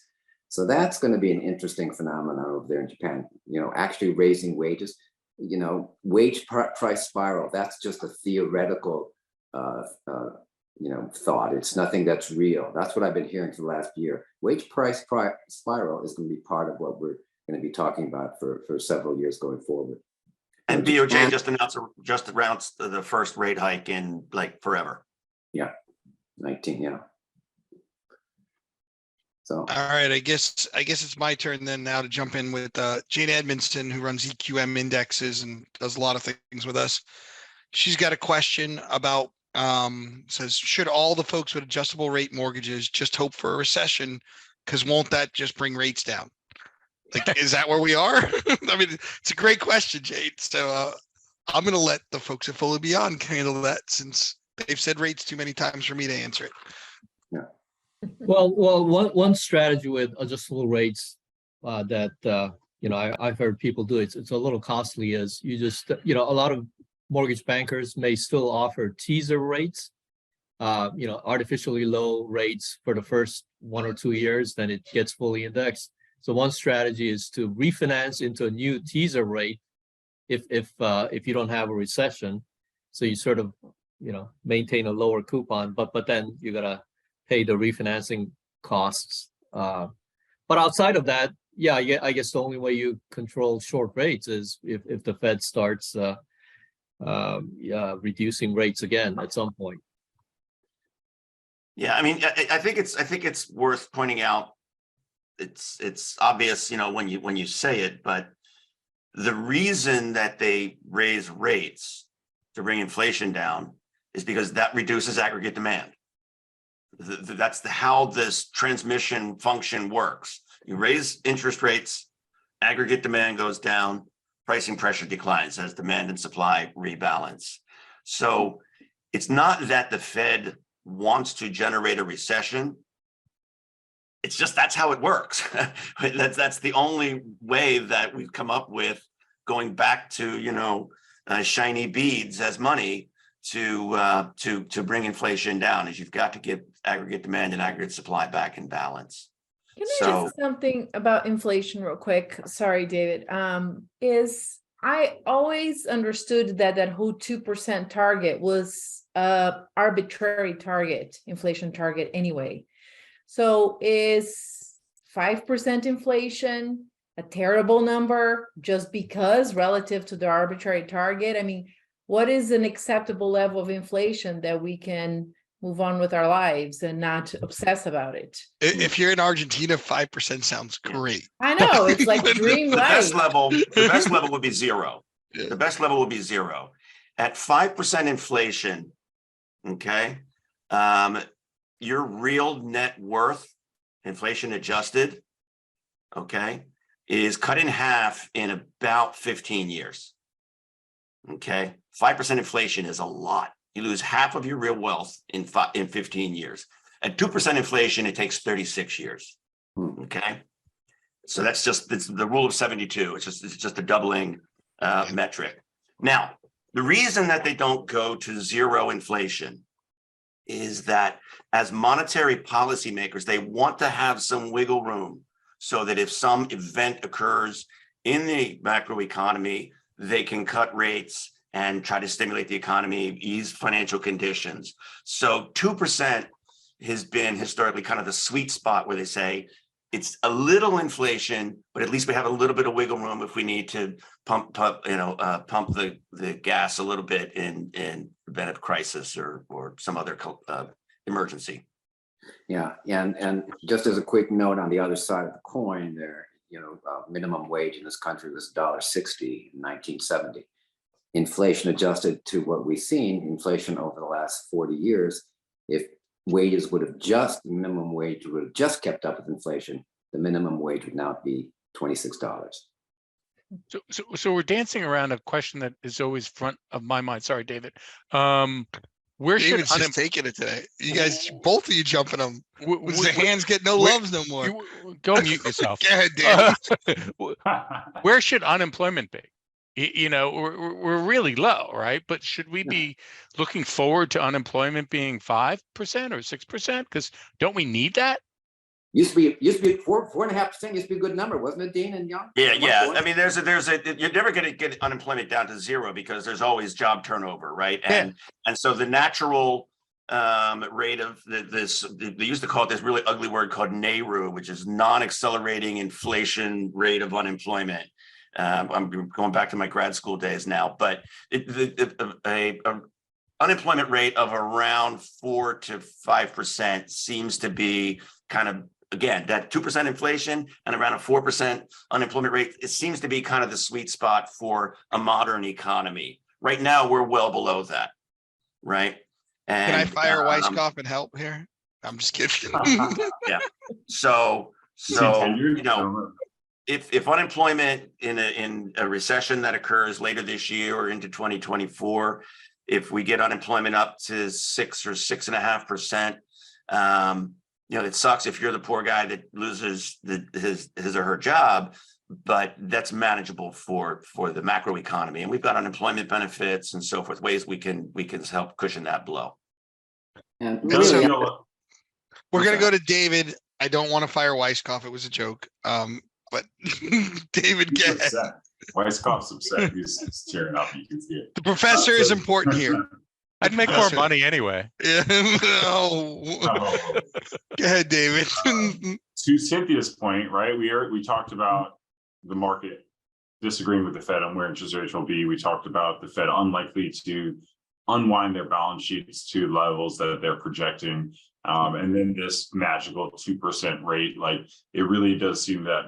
Speaker 6: So that's going to be an interesting phenomenon over there in Japan, you know, actually raising wages. You know, wage price spiral, that's just a theoretical you know, thought. It's nothing that's real. That's what I've been hearing for the last year. Wage price spiral is going to be part of what we're going to be talking about for several years going forward.
Speaker 7: And BOJ just announced the first rate hike in like forever.
Speaker 6: Yeah, 19, yeah. So,
Speaker 1: all right, I guess it's my turn then now to jump in with Jane Edmondson, who runs EQM indexes and does a lot of things with us. She's got a question about, says, should all the folks with adjustable rate mortgages just hope for a recession? Because won't that just bring rates down? Like, is that where we are? I mean, it's a great question, Jane. So I'm going to let the folks at FolioBeyond handle that, since they've said rates too many times for me to answer it.
Speaker 6: yeah.
Speaker 5: Well, one strategy with adjustable rates that you know, I've heard people do, it's a little costly, is you just, you know, a lot of mortgage bankers may still offer teaser rates, you know, artificially low rates for the first 1 or 2 years, then it gets fully indexed. So one strategy is to refinance into a new teaser rate if you don't have a recession. So you sort of, you know, maintain a lower coupon, but then you gotta pay the refinancing costs. But outside of that, yeah, I guess the only way you control short rates is if the Fed starts reducing rates again at some point.
Speaker 7: Yeah, I mean, I think it's worth pointing out. It's obvious, you know, when you say it, but the reason that they raise rates to bring inflation down is because that reduces aggregate demand. That's how this transmission function works. You raise interest rates, aggregate demand goes down, pricing pressure declines as demand and supply rebalance. So it's not that the Fed wants to generate a recession. It's just that's how it works. That's the only way that we've come up with, going back to, you know, shiny beads as money to bring inflation down, is you've got to get aggregate demand and aggregate supply back in balance.
Speaker 2: Can I ask something about inflation real quick? Sorry, David. Is I always understood that whole 2% target was arbitrary target, inflation target anyway. So is 5% inflation a terrible number just because relative to the arbitrary target? I mean, what is an acceptable level of inflation that we can move on with our lives and not obsess about it?
Speaker 1: If you're in Argentina, 5% sounds great.
Speaker 2: I know, it's like dream life.
Speaker 7: The best level would be zero.
Speaker 1: Yeah.
Speaker 7: The best level would be zero. At 5% inflation, okay, your real net worth, inflation adjusted, okay, is cut in half in about 15 years. Okay, 5% inflation is a lot. You lose half of your real wealth in 15 years. At 2% inflation, it takes 36 years. Okay, so that's the rule of 72. It's just a doubling metric. Now, the reason that they don't go to zero inflation is that as monetary policymakers, they want to have some wiggle room so that if some event occurs in the macroeconomy, they can cut rates and try to stimulate the economy, ease financial conditions. So 2% has been historically kind of the sweet spot where they say it's a little inflation, but at least we have a little bit of wiggle room if we need to pump the gas a little bit in event of crisis or some other emergency.
Speaker 6: Yeah, and just as a quick note on the other side of the coin there, you know, minimum wage in this country was $1.60 in 1970. Inflation adjusted to what we've seen, inflation over the last 40 years, if wages would have just, the minimum wage would have just kept up with inflation, the minimum wage would now be $26.
Speaker 3: So we're dancing around a question that is always front of my mind. Sorry, David. Where should
Speaker 1: David's just taking it today. You guys, both of you jumping them. With the hands get no loves no more.
Speaker 3: Go mute yourself.
Speaker 1: Go ahead, David.
Speaker 3: Where should unemployment be? You know, we're really low, right? But should we be looking forward to unemployment being 5% or 6%? Because don't we need that?
Speaker 6: Used to be 4.5% used to be a good number, wasn't it, Dean and Young?
Speaker 7: Yeah. I mean, there's a you're never going to get unemployment down to zero because there's always job turnover, right? And so the natural rate of they used to call it this really ugly word called NAIRU, which is non-accelerating inflation rate of unemployment. I'm going back to my grad school days now, but a unemployment rate of around 4 to 5% seems to be kind of, again, that 2% inflation and around a 4% unemployment rate. It seems to be kind of the sweet spot for a modern economy. Right now, we're well below that, right? And,
Speaker 1: can I fire Weisskopf and help here? I'm just kidding.
Speaker 7: Yeah. So you know, if unemployment in a recession that occurs later this year or into 2024, if we get unemployment up to 6 or 6.5%, you know, it sucks if you're the poor guy that loses his or her job, but that's manageable for the macro economy. And we've got unemployment benefits and so forth, ways we can help cushion that blow.
Speaker 6: And
Speaker 1: And so we're going to go to David. I don't want to fire Weisskopf. It was a joke. But David, get
Speaker 4: upset. Weisskopf's upset. He's tearing up. You can see it.
Speaker 1: The professor is important here.
Speaker 3: I'd make more money anyway.
Speaker 1: Yeah. No. Go ahead, David.
Speaker 4: To Cynthia's point, right? We talked about the market disagreeing with the Fed on where interest rates will be. We talked about the Fed unlikely to unwind their balance sheets to levels that they're projecting. And then this magical 2% rate, like it really does seem that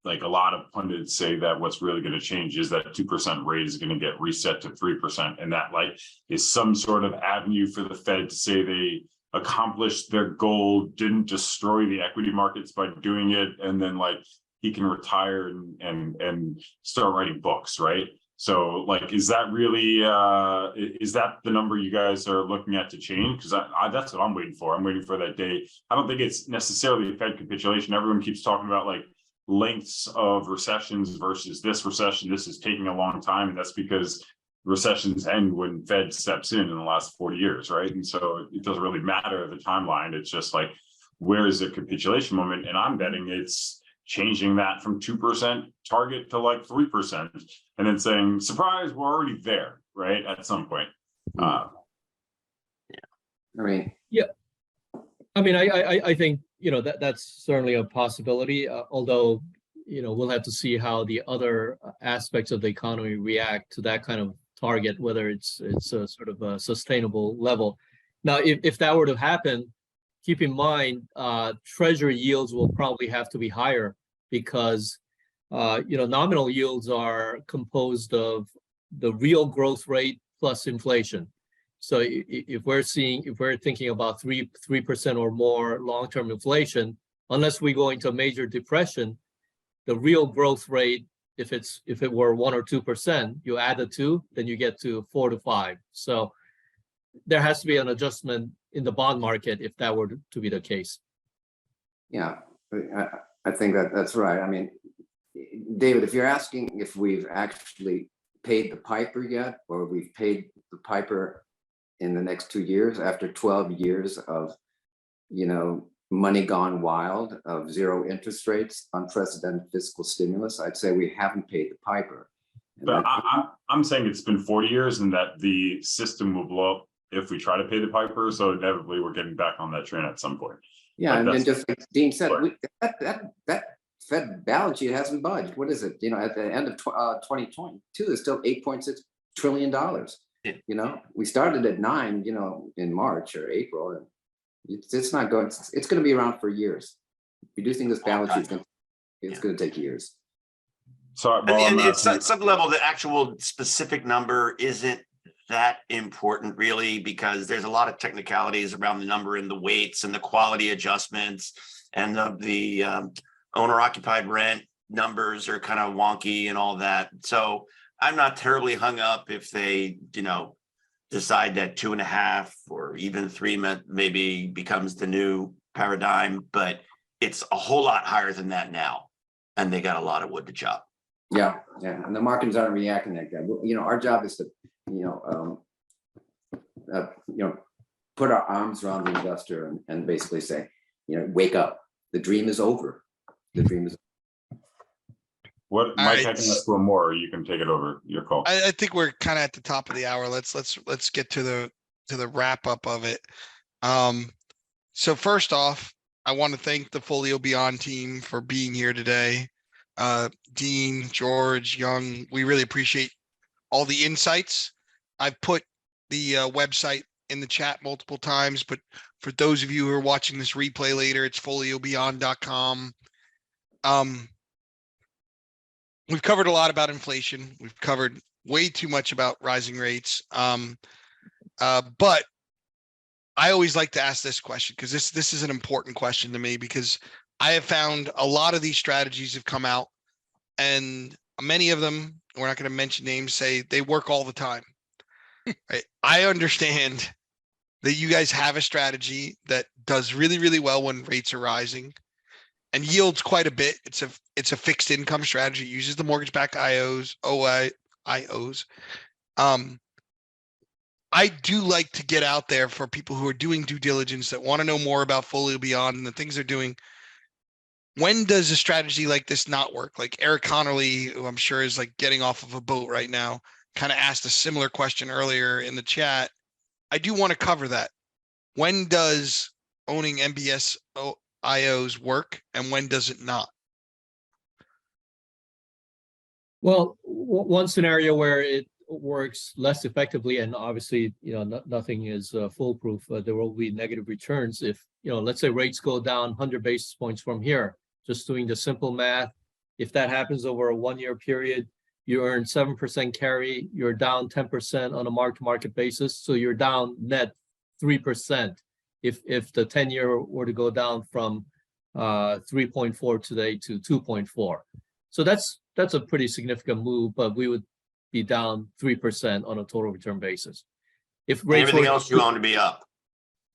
Speaker 4: like a lot of pundits say that what's really going to change is that 2% rate is going to get reset to 3%. And that like is some sort of avenue for the Fed to say they accomplished their goal, didn't destroy the equity markets by doing it. And then like he can retire and start writing books, right? So like, is that really, is that the number you guys are looking at to change? Because that's what I'm waiting for. I'm waiting for that day. I don't think it's necessarily a Fed capitulation. Everyone keeps talking about like lengths of recessions versus this recession. This is taking a long time. And that's because recessions end when Fed steps in the last 40 years, right? And so it doesn't really matter the timeline. It's just like, where is the capitulation moment? And I'm betting it's changing that from 2% target to like 3%, and then saying, surprise, we're already there, right? At some point.
Speaker 6: I mean,
Speaker 5: I think, you know, that's certainly a possibility, although, you know, we'll have to see how the other aspects of the economy react to that kind of target, whether it's a sort of a sustainable level. Now, if that were to happen, keep in mind, treasury yields will probably have to be higher because, you know, nominal yields are composed of the real growth rate plus inflation. So if we're thinking about 3% or more long-term inflation, unless we go into a major depression, the real growth rate, if it were 1 or 2%, you add the two, then you get to 4 to 5. So there has to be an adjustment in the bond market if that were to be the case.
Speaker 6: Yeah, I think that's right. I mean, David, if you're asking if we've actually paid the piper yet, or we've paid the piper in the next 2 years after 12 years of, you know, money gone wild, of zero interest rates, unprecedented fiscal stimulus, I'd say we haven't paid the piper.
Speaker 4: But I'm saying it's been 40 years and that the system will blow up if we try to pay the piper. So inevitably we're getting back on that train at some point.
Speaker 6: Yeah, and just like Dean said, that Fed balance sheet hasn't budged. What is it? You know, at the end of 2022, there's still $8.6 trillion.
Speaker 7: Yeah.
Speaker 6: You know, we started at 9, you know, in March or April, and it's not going. It's going to be around for years. Reducing this balance sheet, it's going to take years.
Speaker 4: So,
Speaker 7: and it's some level, the actual specific number isn't that important really, because there's a lot of technicalities around the number and the weights and the quality adjustments, and the owner occupied rent numbers are kind of wonky and all that. So I'm not terribly hung up if they, decide that 2.5 or even 3 maybe becomes the new paradigm, but it's a whole lot higher than that now, and they got a lot of wood to chop.
Speaker 6: Yeah, and the markets aren't reacting like that. Our job is to, put our arms around the investor and basically say, wake up. The dream is over. The dream is.
Speaker 4: What, Mike? I can ask one more. Or you can take it over. Your call.
Speaker 1: I think we're kind of at the top of the hour. Let's get to the wrap up of it. So first off, I want to thank the FolioBeyond team for being here today. Dean, George, Young, we really appreciate all the insights. I've put the website in the chat multiple times, but for those of you who are watching this replay later, it's FolioBeyond.com. We've covered a lot about inflation. We've covered way too much about rising rates. But I always like to ask this question, because this is an important question to me, because I have found a lot of these strategies have come out, and many of them, we're not going to mention names, say they work all the time. Right? I understand that you guys have a strategy that does really, really well when rates are rising and yields quite a bit. It's a fixed income strategy. It uses the mortgage-backed IOs. I do like to get out there for people who are doing due diligence, that want to know more about FolioBeyond and the things they're doing. When does a strategy like this not work? Like Eric Connerly, who I'm sure is like getting off of a boat right now, kind of asked a similar question earlier in the chat. I do want to cover that. When does owning MBS IOs work, and when does it not?
Speaker 5: Well, one scenario where it works less effectively, and obviously, nothing is foolproof. There will be negative returns if, let's say rates go down 100 basis points from here. Just doing the simple math, if that happens over a 1-year period, you earn 7% carry, you're down 10% on a mark-to-market basis, so you're down net 3%. If the 10-year were to go down from 3.4 today to 2.4, so that's a pretty significant move, but we would be down 3% on a total return basis. If rates
Speaker 7: everything else you own to be up.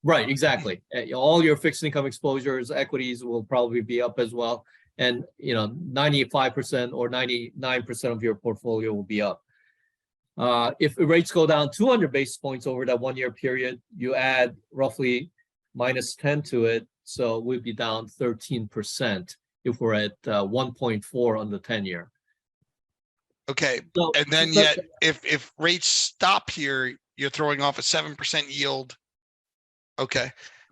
Speaker 5: Right, exactly. All your fixed income exposures, equities will probably be up as well. And 95% or 99% of your portfolio will be up. If rates go down 200 basis points over that 1-year period, you add roughly -10 to it, so we'd be down 13% if we're at 1.4 on the 10-year.
Speaker 1: Okay,
Speaker 5: So,
Speaker 1: and then yet if rates stop here, you're throwing off a 7% yield. Okay,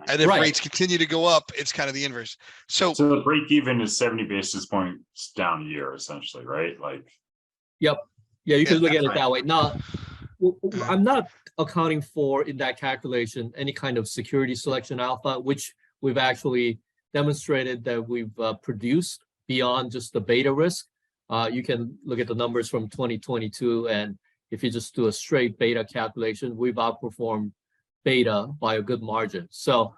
Speaker 1: and if rates continue to go up, it's kind of the inverse. So
Speaker 4: the break even is 70 basis points down a year, essentially, right? Like,
Speaker 5: yep, yeah, you could look at it that way. Now, I'm not accounting for in that calculation any kind of security selection alpha, which we've actually demonstrated that we've produced beyond just the beta risk. You can look at the numbers from 2022, and if you just do a straight beta calculation, we've outperformed beta by a good margin. So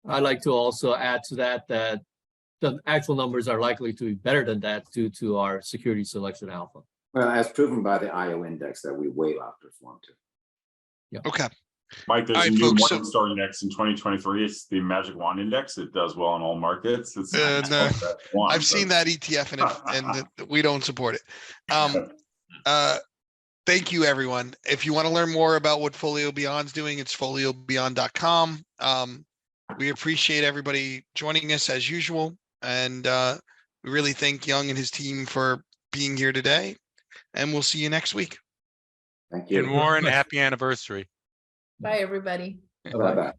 Speaker 5: I'd like to also add to that the actual numbers are likely to be better than that due to our security selection alpha.
Speaker 6: Well, as proven by the IO index that we way outperformed too.
Speaker 5: Yeah.
Speaker 1: Okay.
Speaker 4: Mike, there's a new Morningstar index in 2023. It's the Magic Wand Index. It does well in all markets. It's
Speaker 1: no, I've seen that ETF and we don't support it. Thank you, everyone. If you want to learn more about what FolioBeyond's doing, it's FolioBeyond.com. We appreciate everybody joining us as usual, and we really thank Young and his team for being here today. And we'll see you next week.
Speaker 6: Thank you.
Speaker 3: And Warren, happy anniversary.
Speaker 2: Bye, everybody.
Speaker 6: Bye-bye.